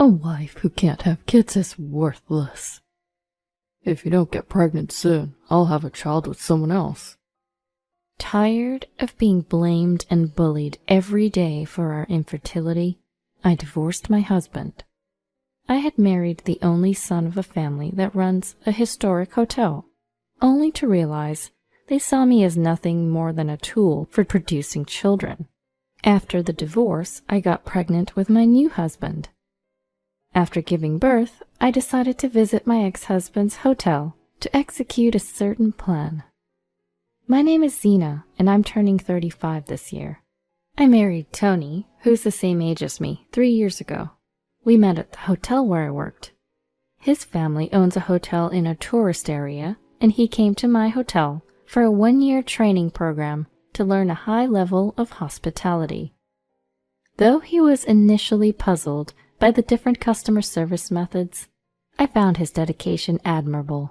A wife who can't have kids is worthless. If you don't get pregnant soon, I'll have a child with someone else. Tired of being blamed and bullied every day for our infertility, I divorced my husband. I had married the only son of a family that runs a historic hotel, only to realize they saw me as nothing more than a tool for producing children. After the divorce, I got pregnant with my new husband. After giving birth, I decided to visit my ex-husband's hotel to execute a certain plan. My name is Zena, and I'm turning 35 this year. I married Tony, who's the same age as me, 3 years ago. We met at the hotel where I worked. His family owns a hotel in a tourist area, and he came to my hotel for a 1-year training program to learn a high level of hospitality. Though he was initially puzzled by the different customer service methods, I found his dedication admirable.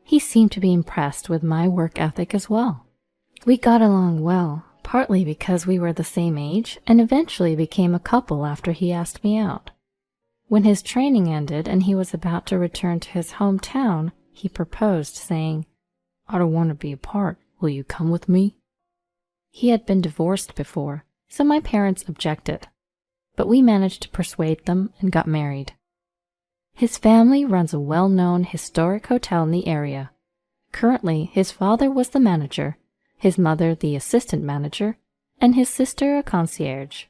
He seemed to be impressed with my work ethic as well. We got along well, partly because we were the same age, and eventually became a couple after he asked me out. When his training ended and he was about to return to his hometown, he proposed, saying, "I don't want to be apart. Will you come with me?" He had been divorced before, so my parents objected, but we managed to persuade them and got married. His family runs a well-known historic hotel in the area. Currently, his father was the manager, his mother the assistant manager, and his sister a concierge.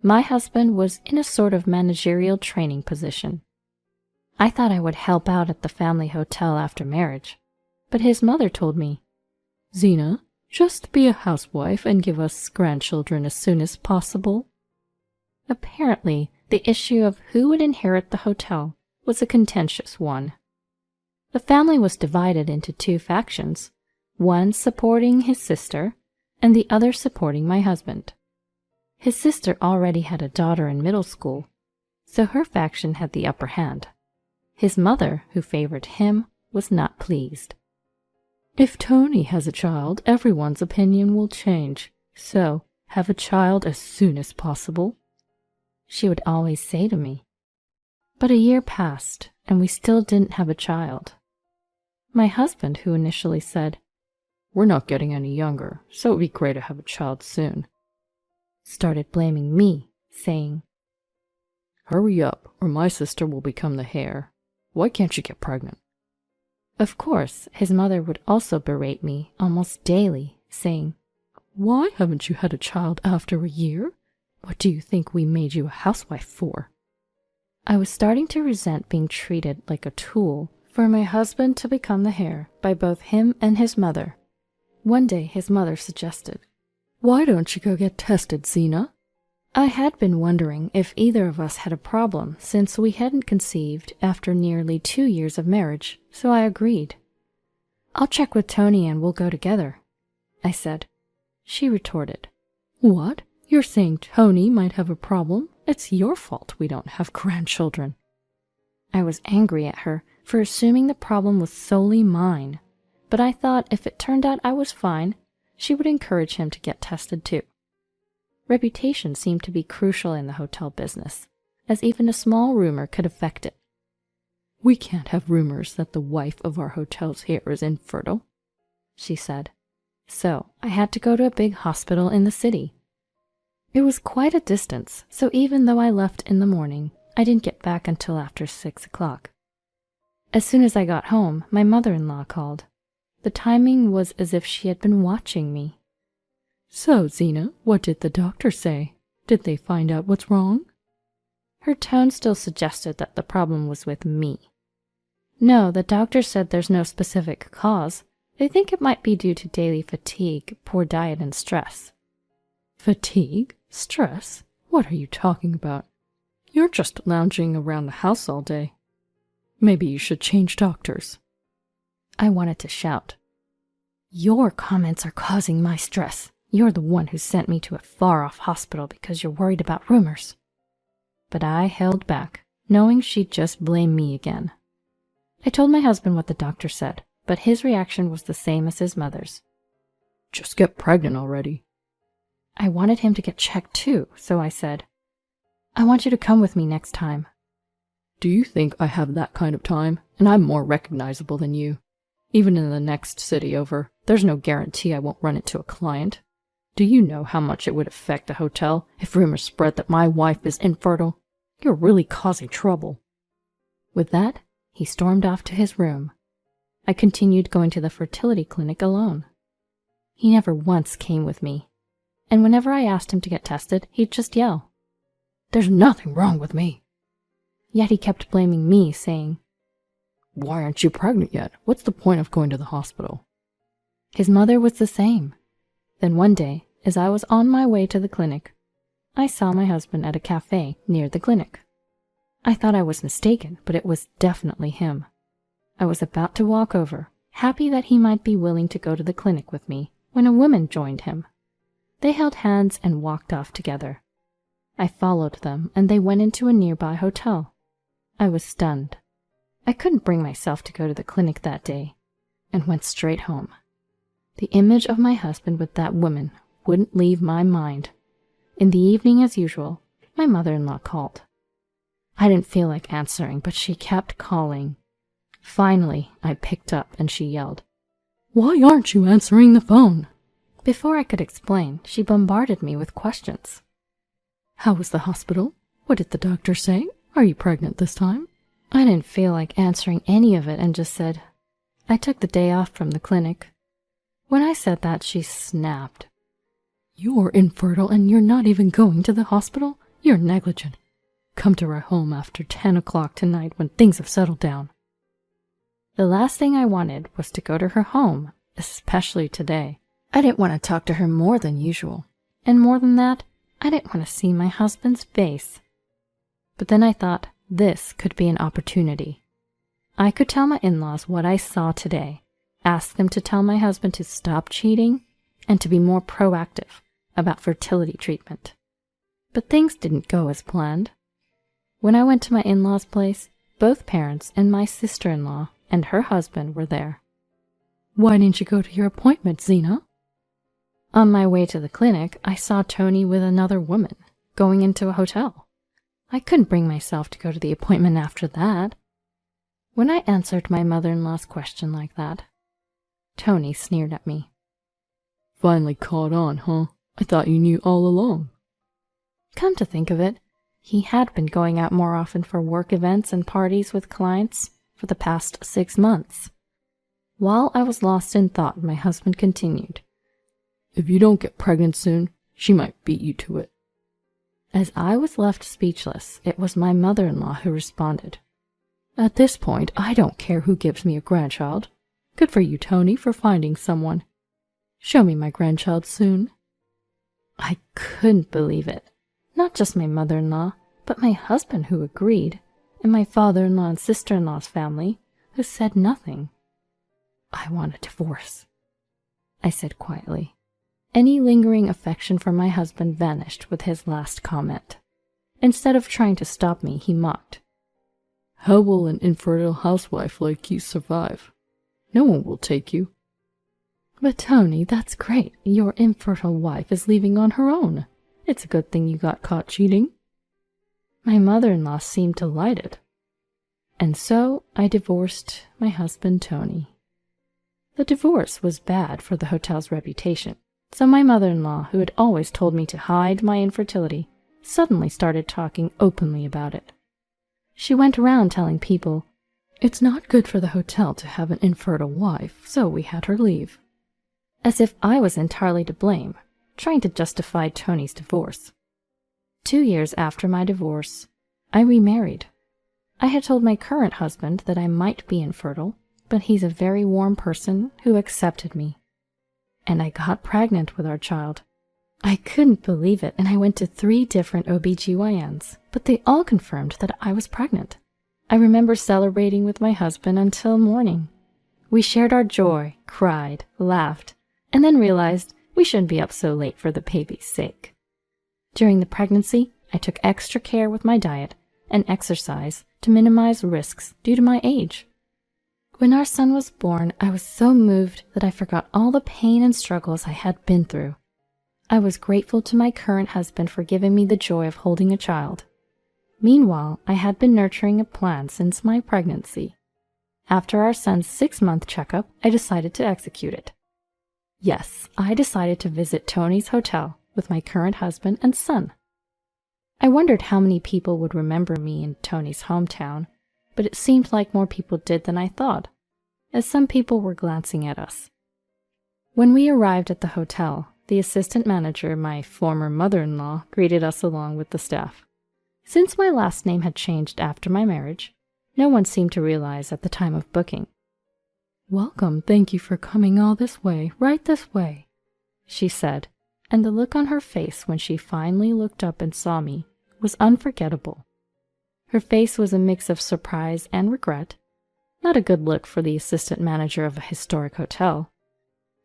My husband was in a sort of managerial training position. I thought I would help out at the family hotel after marriage, but his mother told me, "Zena, just be a housewife and give us grandchildren as soon as possible." Apparently, the issue of who would inherit the hotel was a contentious one. The family was divided into 2 factions, one supporting his sister and the other supporting my husband. His sister already had a daughter in middle school, so her faction had the upper hand. His mother, who favored him, was not pleased. "If Tony has a child, everyone's opinion will change, so have a child as soon as possible," she would always say to me. But a year passed, and we still didn't have a child. My husband, who initially said, "We're not getting any younger, so it'd be great to have a child soon," started blaming me, saying, "Hurry up, or my sister will become the heir. Why can't you get pregnant?" Of course, his mother would also berate me almost daily, saying, "Why haven't you had a child after a year? What do you think we made you a housewife for?" I was starting to resent being treated like a tool for my husband to become the heir by both him and his mother. One day his mother suggested, "Why don't you go get tested, Zena?" I had been wondering if either of us had a problem since we hadn't conceived after nearly 2 years of marriage, so I agreed. "I'll check with Tony and we'll go together," I said. She retorted, "What? You're saying Tony might have a problem? It's your fault we don't have grandchildren." I was angry at her for assuming the problem was solely mine, but I thought if it turned out I was fine, she would encourage him to get tested too. Reputation seemed to be crucial in the hotel business, as even a small rumor could affect it. "We can't have rumors that the wife of our hotel's heir is infertile," she said. So I had to go to a big hospital in the city. It was quite a distance, so even though I left in the morning, I didn't get back until after 6 o'clock. As soon as I got home, my mother-in-law called. The timing was as if she had been watching me. "So, Zena, what did the doctor say? Did they find out what's wrong?" Her tone still suggested that the problem was with me. "No, the doctor said there's no specific cause. They think it might be due to daily fatigue, poor diet, and stress." "Fatigue? Stress? What are you talking about? You're just lounging around the house all day. Maybe you should change doctors." I wanted to shout, "Your comments are causing my stress. You're the one who sent me to a far-off hospital because you're worried about rumors." But I held back, knowing she'd just blame me again. I told my husband what the doctor said, but his reaction was the same as his mother's. "Just get pregnant already." I wanted him to get checked too, so I said, I want you to come with me next time. Do you think I have that kind of time? And I'm more recognizable than you. Even in the next city over, there's no guarantee I won't run into a client. Do you know how much it would affect a hotel if rumors spread that my wife is infertile? You're really causing trouble. With that, he stormed off to his room. I continued going to the fertility clinic alone. He never once came with me, and whenever I asked him to get tested, he'd just yell, "There's nothing wrong with me." Yet he kept blaming me, saying, "Why aren't you pregnant yet? What's the point of going to the hospital?" His mother was the same. Then one day, as I was on my way to the clinic, I saw my husband at a cafe near the clinic. I thought I was mistaken, but it was definitely him. I was about to walk over, happy that he might be willing to go to the clinic with me, when a woman joined him. They held hands and walked off together. I followed them, and they went into a nearby hotel. I was stunned. I couldn't bring myself to go to the clinic that day, and went straight home. The image of my husband with that woman wouldn't leave my mind. In the evening, as usual, my mother-in-law called. I didn't feel like answering, but she kept calling. Finally, I picked up and she yelled, "Why aren't you answering the phone?" Before I could explain, she bombarded me with questions. How was the hospital? What did the doctor say? Are you pregnant this time? I didn't feel like answering any of it and just said, I took the day off from the clinic. When I said that, she snapped. You're infertile and you're not even going to the hospital? You're negligent. Come to our home after 10 o'clock tonight when things have settled down. The last thing I wanted was to go to her home, especially today. I didn't want to talk to her more than usual. And more than that, I didn't want to see my husband's face. But then I thought this could be an opportunity. I could tell my in-laws what I saw today, ask them to tell my husband to stop cheating, and to be more proactive about fertility treatment. But things didn't go as planned. When I went to my in-laws' place, both parents and my sister-in-law and her husband were there. Why didn't you go to your appointment, Zena? On my way to the clinic, I saw Tony with another woman, going into a hotel. I couldn't bring myself to go to the appointment after that. When I answered my mother-in-law's question like that, Tony sneered at me. Finally caught on, huh? I thought you knew all along. Come to think of it, he had been going out more often for work events and parties with clients for the past 6 months. While I was lost in thought, my husband continued. If you don't get pregnant soon, she might beat you to it. As I was left speechless, it was my mother-in-law who responded. At this point, I don't care who gives me a grandchild. Good for you, Tony, for finding someone. Show me my grandchild soon. I couldn't believe it. Not just my mother-in-law, but my husband who agreed, and my father-in-law and sister-in-law's family who said nothing. I want a divorce, I said quietly. Any lingering affection for my husband vanished with his last comment. Instead of trying to stop me, he mocked. How will an infertile housewife like you survive? No one will take you. But Tony, that's great. Your infertile wife is leaving on her own. It's a good thing you got caught cheating. My mother-in-law seemed delighted. And so I divorced my husband, Tony. The divorce was bad for the hotel's reputation, so my mother-in-law, who had always told me to hide my infertility, suddenly started talking openly about it. She went around telling people, "It's not good for the hotel to have an infertile wife, so we had her leave." As if I was entirely to blame, trying to justify Tony's divorce. 2 years after my divorce, I remarried. I had told my current husband that I might be infertile, but he's a very warm person who accepted me. And I got pregnant with our child. I couldn't believe it, and I went to 3 different OBGYNs, but they all confirmed that I was pregnant. I remember celebrating with my husband until morning. We shared our joy, cried, laughed, and then realized we shouldn't be up so late for the baby's sake. During the pregnancy, I took extra care with my diet and exercise to minimize risks due to my age. When our son was born, I was so moved that I forgot all the pain and struggles I had been through. I was grateful to my current husband for giving me the joy of holding a child. Meanwhile, I had been nurturing a plan since my pregnancy. After our son's 6-month checkup, I decided to execute it. Yes, I decided to visit Tony's hotel with my current husband and son. I wondered how many people would remember me in Tony's hometown, but it seemed like more people did than I thought, as some people were glancing at us. When we arrived at the hotel, the assistant manager, my former mother-in-law, greeted us along with the staff. Since my last name had changed after my marriage, no one seemed to realize at the time of booking. "Welcome, thank you for coming all this way, right this way," she said, and the look on her face when she finally looked up and saw me was unforgettable. Her face was a mix of surprise and regret, not a good look for the assistant manager of a historic hotel.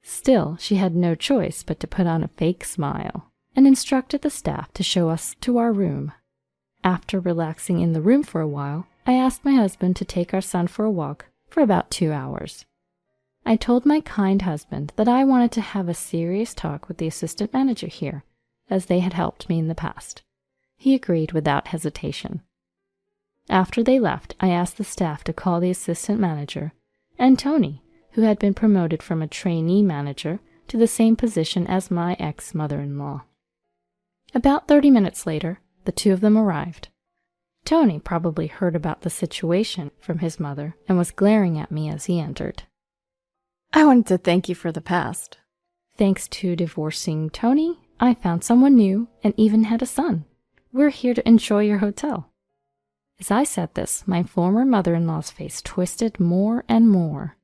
Still, she had no choice but to put on a fake smile and instructed the staff to show us to our room. After relaxing in the room for a while, I asked my husband to take our son for a walk for about 2 hours. I told my kind husband that I wanted to have a serious talk with the assistant manager here, as they had helped me in the past. He agreed without hesitation. After they left, I asked the staff to call the assistant manager and Tony, who had been promoted from a trainee manager to the same position as my ex-mother-in-law. About 30 minutes later, the two of them arrived. Tony probably heard about the situation from his mother and was glaring at me as he entered. "I wanted to thank you for the past. Thanks to divorcing Tony, I found someone new and even had a son. We're here to enjoy your hotel." As I said this, my former mother-in-law's face twisted more and more.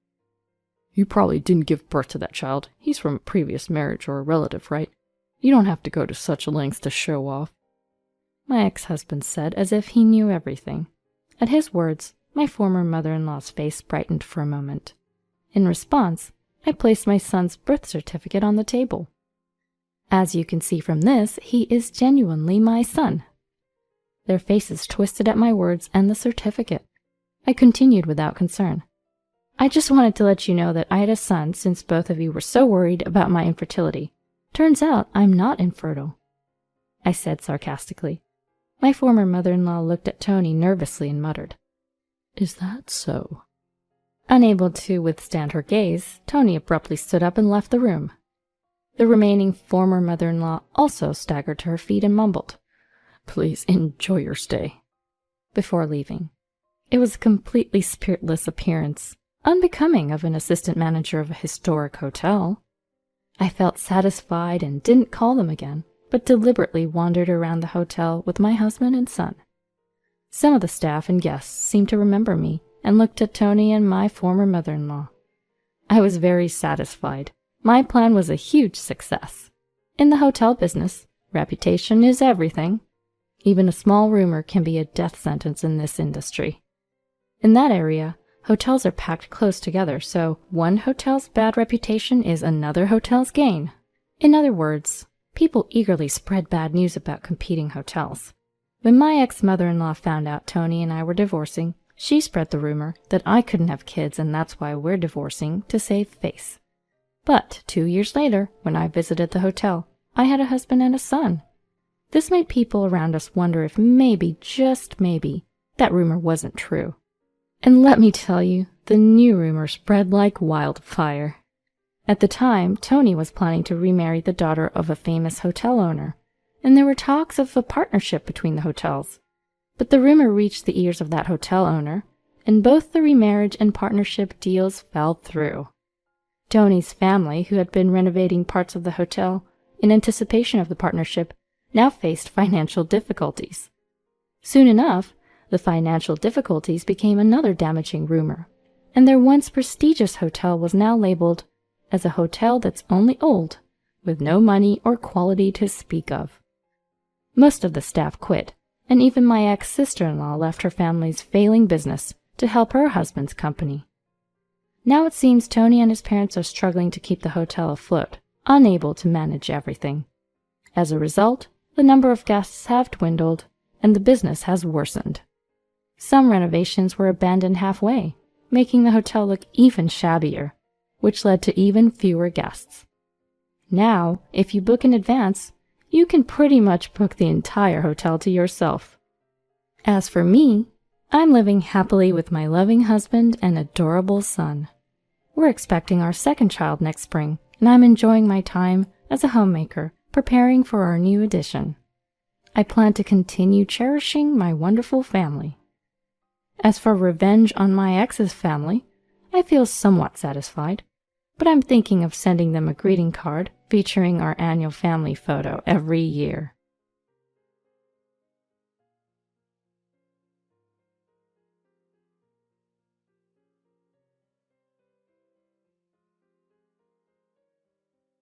"You probably didn't give birth to that child. He's from a previous marriage or a relative, right? You don't have to go to such lengths to show off," my ex-husband said as if he knew everything. At his words, my former mother-in-law's face brightened for a moment. In response, I placed my son's birth certificate on the table. "As you can see from this, he is genuinely my son." Their faces twisted at my words and the certificate. I continued without concern. "I just wanted to let you know that I had a son since both of you were so worried about my infertility. Turns out I'm not infertile," I said sarcastically. My former mother-in-law looked at Tony nervously and muttered, "Is that so?" Unable to withstand her gaze, Tony abruptly stood up and left the room. The remaining former mother-in-law also staggered to her feet and mumbled, "Please enjoy your stay," before leaving. It was a completely spiritless appearance, unbecoming of an assistant manager of a historic hotel. I felt satisfied and didn't call them again, but deliberately wandered around the hotel with my husband and son. Some of the staff and guests seemed to remember me and looked at Tony and my former mother-in-law. I was very satisfied. My plan was a huge success. In the hotel business, reputation is everything. Even a small rumor can be a death sentence in this industry. In that area, hotels are packed close together, so one hotel's bad reputation is another hotel's gain. In other words, people eagerly spread bad news about competing hotels. When my ex-mother-in-law found out Tony and I were divorcing, she spread the rumor that I couldn't have kids and that's why we're divorcing to save face. But 2 years later, when I visited the hotel, I had a husband and a son. This made people around us wonder if maybe, just maybe, that rumor wasn't true. And let me tell you, the new rumor spread like wildfire. At the time, Tony was planning to remarry the daughter of a famous hotel owner, and there were talks of a partnership between the hotels. But the rumor reached the ears of that hotel owner, and both the remarriage and partnership deals fell through. Tony's family, who had been renovating parts of the hotel in anticipation of the partnership, now faced financial difficulties. Soon enough, the financial difficulties became another damaging rumor, and their once prestigious hotel was now labeled as a hotel that's only old, with no money or quality to speak of. Most of the staff quit, and even my ex-sister-in-law left her family's failing business to help her husband's company. Now it seems Tony and his parents are struggling to keep the hotel afloat, unable to manage everything. As a result, the number of guests have dwindled, and the business has worsened. Some renovations were abandoned halfway, making the hotel look even shabbier, which led to even fewer guests. Now, if you book in advance, you can pretty much book the entire hotel to yourself. As for me, I'm living happily with my loving husband and adorable son. We're expecting our second child next spring, and I'm enjoying my time as a homemaker, preparing for our new addition. I plan to continue cherishing my wonderful family. As for revenge on my ex's family, I feel somewhat satisfied, but I'm thinking of sending them a greeting card featuring our annual family photo every year.